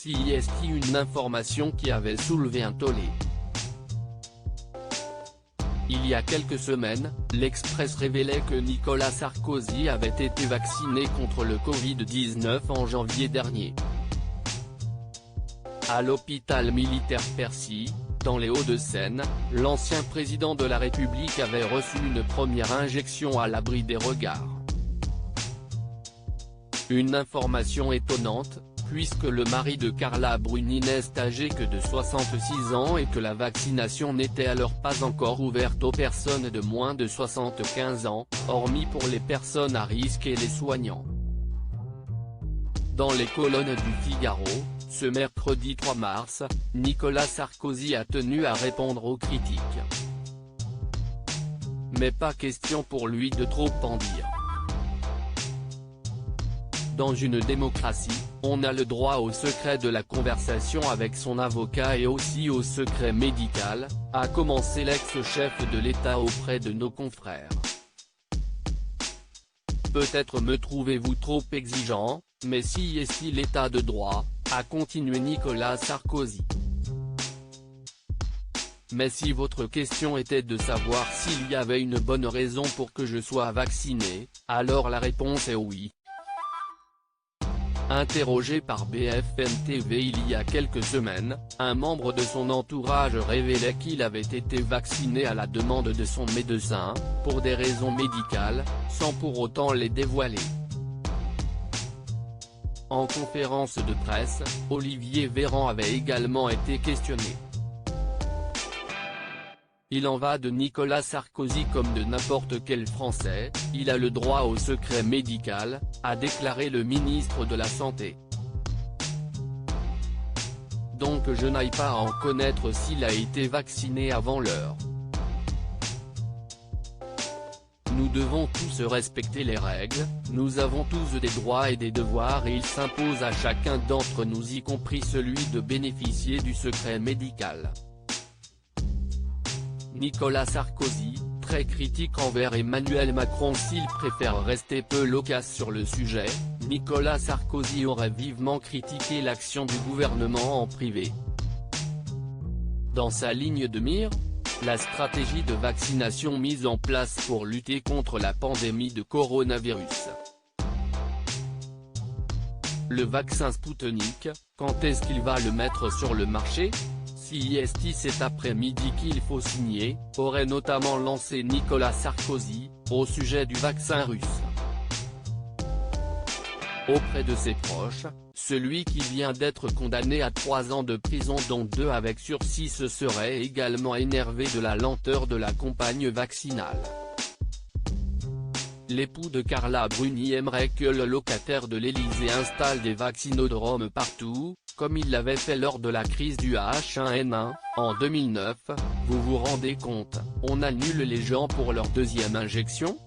CIST, une information qui avait soulevé un tollé. Il y a quelques semaines, l'Express révélait que Nicolas Sarkozy avait été vacciné contre le Covid-19 en janvier dernier. À l'hôpital militaire Percy, dans les Hauts-de-Seine, l'ancien président de la République avait reçu une première injection à l'abri des regards. Une information étonnante, puisque le mari de Carla Bruni n'est âgé que de 66 ans et que la vaccination n'était alors pas encore ouverte aux personnes de moins de 75 ans, hormis pour les personnes à risque et les soignants. Dans les colonnes du Figaro, ce mercredi 3 mars, Nicolas Sarkozy a tenu à répondre aux critiques. Mais pas question pour lui de trop en dire. Dans une démocratie, on a le droit au secret de la conversation avec son avocat et aussi au secret médical, a commencé l'ex-chef de l'État auprès de nos confrères. Peut-être me trouvez-vous trop exigeant, mais si est si l'état de droit, a continué Nicolas Sarkozy. Mais si votre question était de savoir s'il y avait une bonne raison pour que je sois vacciné, alors la réponse est oui. Interrogé par BFM TV il y a quelques semaines, un membre de son entourage révélait qu'il avait été vacciné à la demande de son médecin, pour des raisons médicales, sans pour autant les dévoiler. En conférence de presse, Olivier Véran avait également été questionné. Il en va de Nicolas Sarkozy comme de n'importe quel Français, il a le droit au secret médical, a déclaré le ministre de la Santé. Donc je n'aille pas à en connaître s'il a été vacciné avant l'heure. Nous devons tous respecter les règles, nous avons tous des droits et des devoirs et il s'impose à chacun d'entre nous, y compris celui de bénéficier du secret médical. Nicolas Sarkozy, très critique envers Emmanuel Macron s'il préfère rester peu loquace sur le sujet, Nicolas Sarkozy aurait vivement critiqué l'action du gouvernement en privé. Dans sa ligne de mire, la stratégie de vaccination mise en place pour lutter contre la pandémie de coronavirus. Le vaccin Sputnik, quand est-ce qu'il va le mettre sur le marché ? CIST cet après-midi qu'il faut signer, aurait notamment lancé Nicolas Sarkozy, au sujet du vaccin russe. Auprès de ses proches, celui qui vient d'être condamné à 3 ans de prison dont 2 avec sursis se serait également énervé de la lenteur de la campagne vaccinale. L'époux de Carla Bruni aimerait que le locataire de l'Élysée installe des vaccinodromes partout, comme il l'avait fait lors de la crise du H1N1, en 2009, vous vous rendez compte, on annule les gens pour leur deuxième injection ?